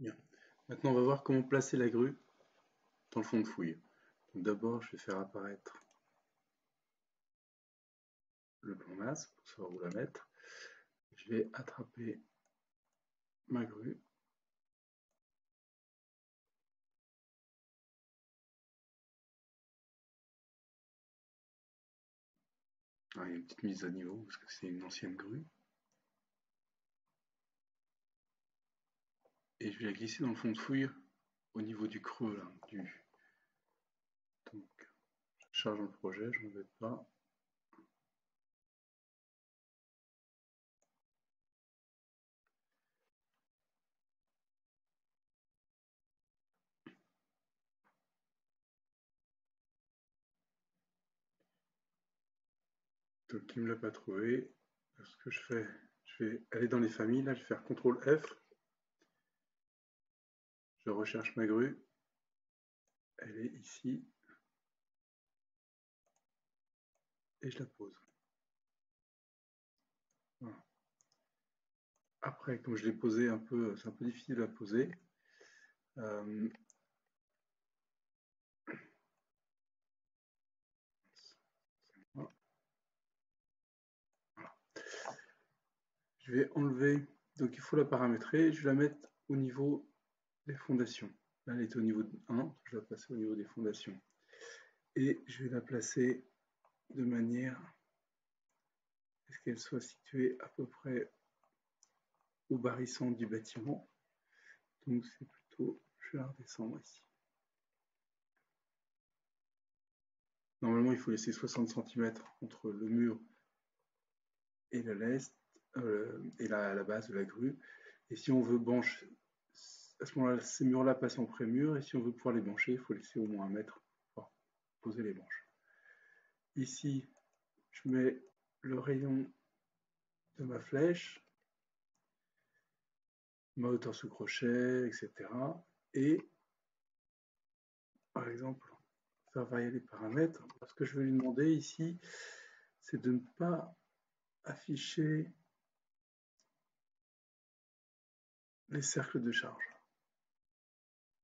Bien. Maintenant, on va voir comment placer la grue dans le fond de fouille. D'abord, je vais faire apparaître le plan masse pour savoir où la mettre. Je vais attraper ma grue. Ah, il y a une petite mise à niveau parce que c'est une ancienne grue. Et je vais la glisser dans le fond de fouille au niveau du creux là, Donc, je charge le projet, je m'embête pas. Donc, il ne me l'a pas trouvé. Ce que je fais, je vais aller dans les familles, là, je vais faire CTRL F. Je recherche ma grue. Elle est ici. Et je la pose. Voilà. Après, comme je l'ai posé un peu, c'est un peu difficile à poser. Voilà. Je vais enlever, donc il faut la paramétrer, je vais la mettre au niveau des fondations. Là, elle est au niveau de 1, je vais la placer au niveau des fondations. Et je vais la placer de manière à ce qu'elle soit située à peu près au barrissant du bâtiment. Donc c'est plutôt, je vais la redescendre ici. Normalement, il faut laisser 60 cm entre le mur et la leste, et la base de la grue. Et si on veut brancher, à ce moment-là, ces murs-là passent en pré-mur, et si on veut pouvoir les brancher, il faut laisser au moins 1 mètre pour poser les branches. Ici, je mets le rayon de ma flèche, ma hauteur sous crochet, etc. Et, par exemple, faire varier les paramètres. Ce que je vais lui demander ici, c'est de ne pas afficher les cercles de charge.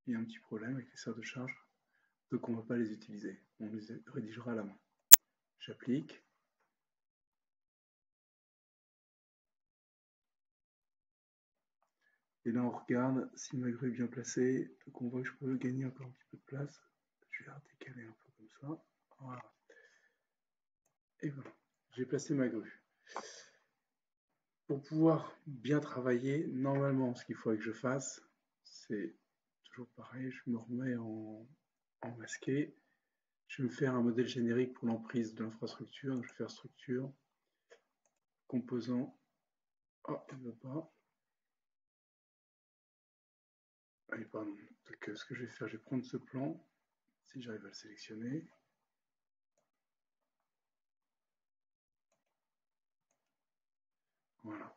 Il y a un petit problème avec les cercles de charge, donc on ne va pas les utiliser. On les rédigera à la main. J'applique. Et là, on regarde si ma grue est bien placée. Donc, on voit que je peux gagner encore un petit peu de place. Je vais la décaler un peu comme ça. Voilà. Et voilà. J'ai placé ma grue. Pour pouvoir bien travailler, normalement, ce qu'il faudrait que je fasse, c'est toujours pareil. Je me remets en masqué. Je vais me faire un modèle générique pour l'emprise de l'infrastructure. Je vais faire structure, composant. Oh, il ne veut pas. Allez, pardon. Donc, ce que je vais faire, je vais prendre ce plan, si j'arrive à le sélectionner. Voilà.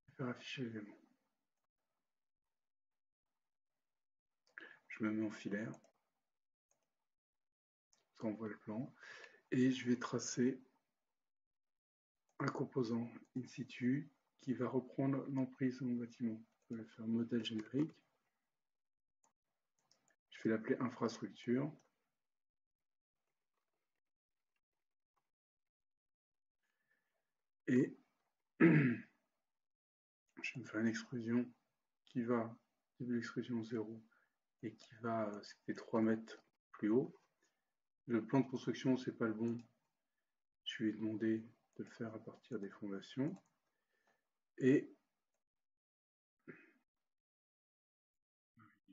Je vais faire afficher l'élément. Je me mets en filaire. Ça envoie le plan. Et je vais tracer un composant in situ qui va reprendre l'emprise de mon bâtiment. Je vais faire modèle générique. Je vais l'appeler infrastructure. Et je vais me faire une extrusion qui va, début d'extrusion 0, et qui va, c'était 3 mètres plus haut. Le plan de construction, c'est pas le bon. Je lui ai demandé de le faire à partir des fondations. Et il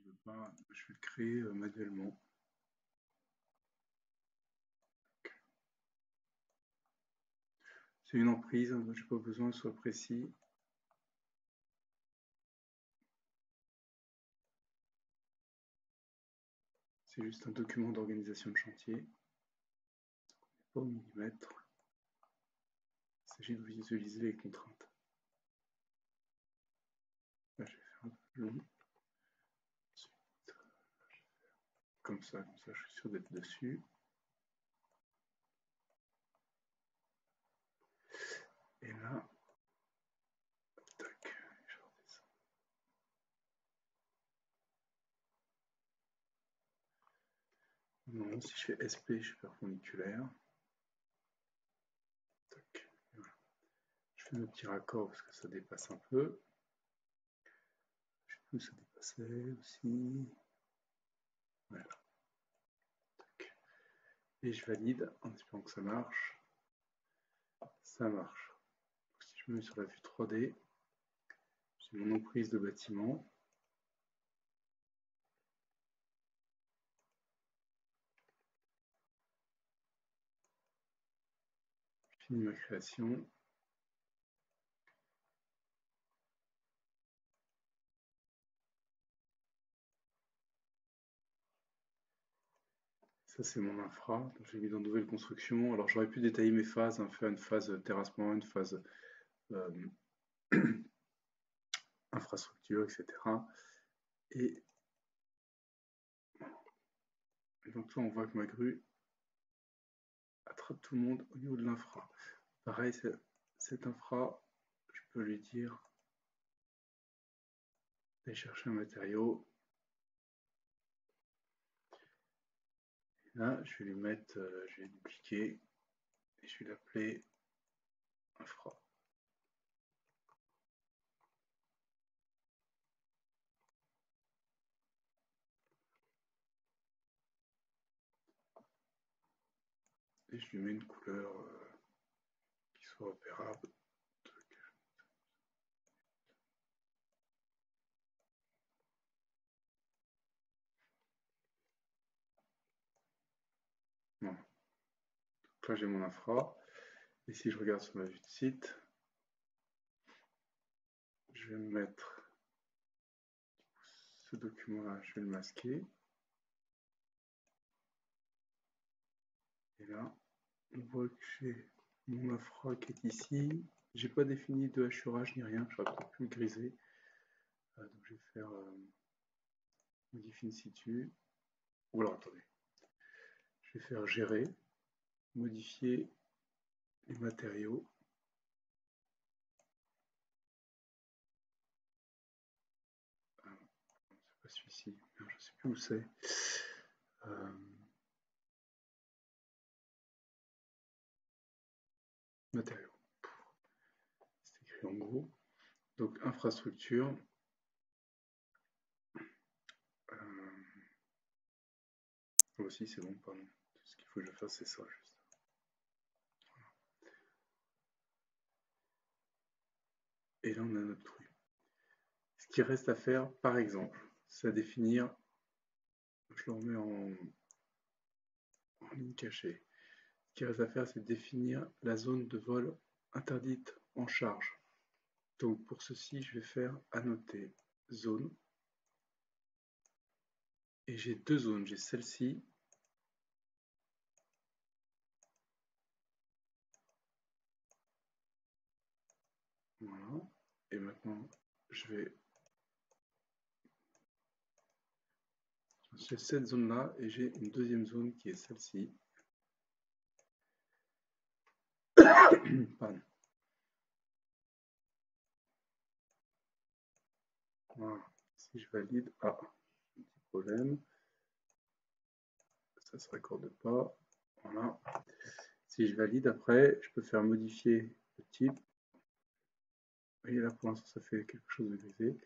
veut pas, je vais le créer manuellement. C'est une emprise, je n'ai pas besoin que ce soit précis. C'est juste un document d'organisation de chantier. Pas au millimètre. Il s'agit de visualiser les contraintes. Là, je vais faire un peu plus long. Ensuite, comme ça, je suis sûr d'être dessus. Et là, tac, je redescends. Non, si je fais SP, je fais perpendiculaire. Tac. Voilà. Je fais mes petits raccords parce que ça dépasse un peu. Je sais plus où ça dépassait aussi. Voilà. Tac. Et je valide en espérant que ça marche. Ça marche. Donc, si je me mets sur la vue 3D, j'ai mon emprise de bâtiment. Je finis ma création. Ça, c'est mon infra. J'ai mis dans nouvelle construction. Alors, j'aurais pu détailler mes phases, hein, faire une phase terrassement, une phase infrastructure, etc. Et donc là, on voit que ma grue attrape tout le monde au niveau de l'infra. Pareil, cette infra, je peux lui dire d'aller chercher un matériau. Et là, je vais lui mettre, je vais dupliquer et je vais l'appeler infra. Et je lui mets une couleur qui soit repérable. Voilà. Donc là, j'ai mon infra. Et si je regarde sur ma vue de site, je vais me mettre ce document-là, je vais le masquer. Et là, on voit que j'ai mon infra qui est ici. J'ai pas défini de hachurage ni rien, j'aurais peut-être pu le griser. Donc je vais faire modifier in situ. Ou alors attendez, je vais faire gérer, modifier les matériaux. C'est pas celui-ci, je sais plus où c'est. Matériaux. C'est écrit en gros. Donc infrastructure. Aussi c'est bon, pardon. Tout ce qu'il faut que je fasse c'est ça juste. Voilà. Et là on a notre truc. Ce qui reste à faire par exemple, c'est à définir, je le remets en ligne cachée. Ce qui reste à faire c'est définir la zone de vol interdite en charge. Donc pour ceci je vais faire annoter zone. Et j'ai deux zones, j'ai celle-ci voilà. Et maintenant je vais j'ai cette zone-là et j'ai une deuxième zone qui est celle-ci. Pardon. Voilà. Si je valide, un petit problème. Ça se raccorde pas. Voilà. Si je valide après, je peux faire modifier le type. Vous voyez là pour l'instant ça fait quelque chose de grisé.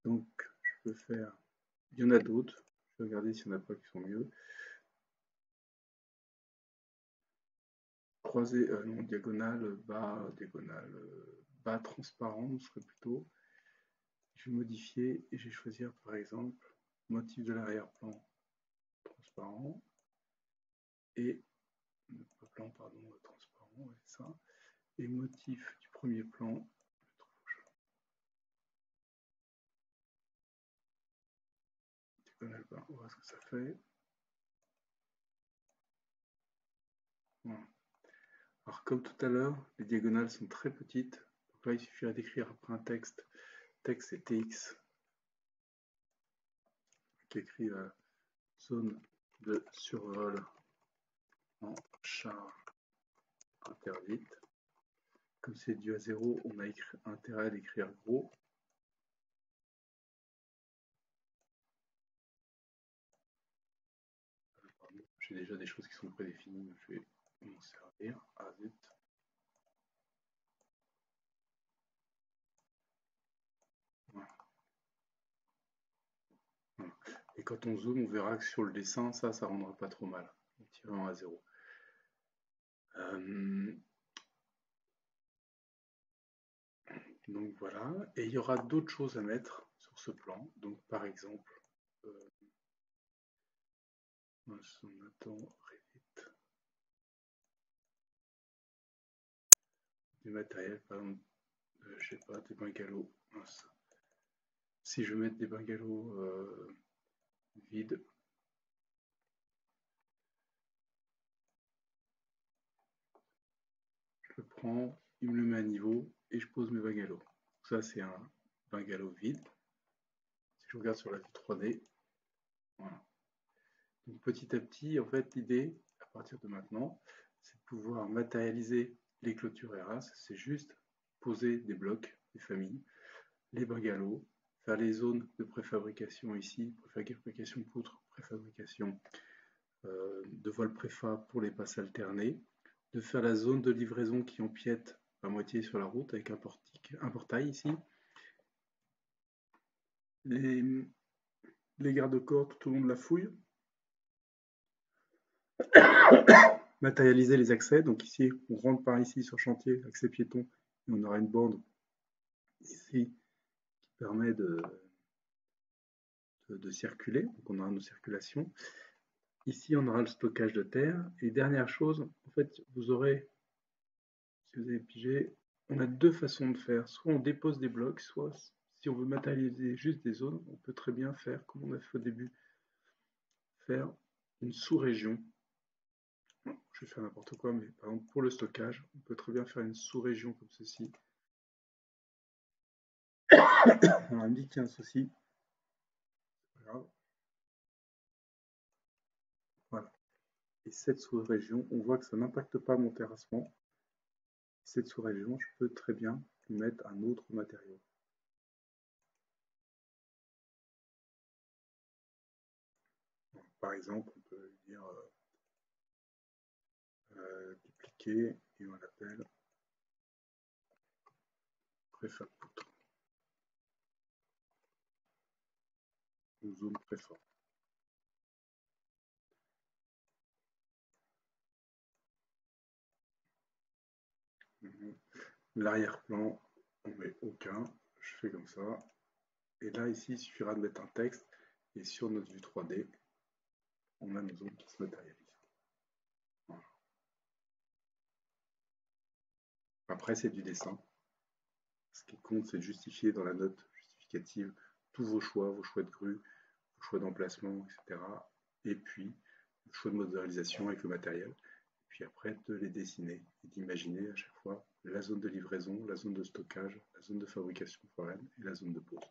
Donc je peux faire. Il y en a d'autres. Je vais regarder s'il n'y en a pas qui sont mieux. Croisé, non, diagonale, bas transparent serait plutôt. Je vais modifier et je vais choisir par exemple motif de l'arrière-plan transparent et plan pardon transparent, ouais, ça, et motif du premier plan rouge. Diagonale bas, on va voir ce que ça fait. Voilà. Alors comme tout à l'heure, les diagonales sont très petites. Donc là, il suffirait d'écrire après un texte. Texte c'est TX qui écrit la zone de survol en charge interdite. Comme c'est dû à 0, on a intérêt à l'écrire gros. j'ai déjà des choses qui sont prédéfinies, je vais m'en servir. Ah zut. Voilà. Voilà. Et quand on zoome, on verra que sur le dessin, ça rendra pas trop mal. Tirer en A0. Donc voilà, et il y aura d'autres choses à mettre sur ce plan. Donc par exemple, on attend Revit. Du matériel, par exemple, je sais pas, des bungalows. Si je veux mettre des bungalows vides, je le prends, il me le met à niveau et je pose mes bungalows. Ça c'est un bungalow vide. Si je regarde sur la vue 3D, voilà. Donc petit à petit, en fait, l'idée, à partir de maintenant, c'est de pouvoir matérialiser les clôtures ERAS. C'est juste poser des blocs, des familles, les bungalows, faire les zones de préfabrication ici, préfabrication poutre, préfabrication de voile préfa pour les passes alternées, de faire la zone de livraison qui empiète à moitié sur la route avec un portail ici, les garde-corps tout au long de la fouille, matérialiser les accès. Donc ici, on rentre par ici sur chantier, accès piéton, et on aura une bande ici qui permet de circuler. Donc on aura nos circulations. Ici, on aura le stockage de terre. Et dernière chose, en fait, vous aurez, si vous avez pigé, on a deux façons de faire. Soit on dépose des blocs, soit si on veut matérialiser juste des zones, on peut très bien faire, comme on a fait au début, faire une sous-région. Je vais faire n'importe quoi, mais par exemple pour le stockage, on peut très bien faire une sous-région comme ceci. Alors, il me dit qu'il y a un souci. Voilà. Et cette sous-région, on voit que ça n'impacte pas mon terrassement. Cette sous-région, je peux très bien lui mettre un autre matériau. Par exemple, on peut dire dupliquer et on l'appelle préfab poutre ou zone préfa. L'arrière-plan, on met aucun, je fais comme ça. Et là, ici, il suffira de mettre un texte et sur notre vue 3D, on a nos zones qui se matérialisent. Voilà. Après, c'est du dessin. Ce qui compte, c'est de justifier dans la note justificative tous vos choix de grue, vos choix d'emplacement, etc. Et puis, le choix de modélisation avec le matériel. Puis après, de les dessiner et d'imaginer à chaque fois la zone de livraison, la zone de stockage, la zone de fabrication foraine et la zone de pose.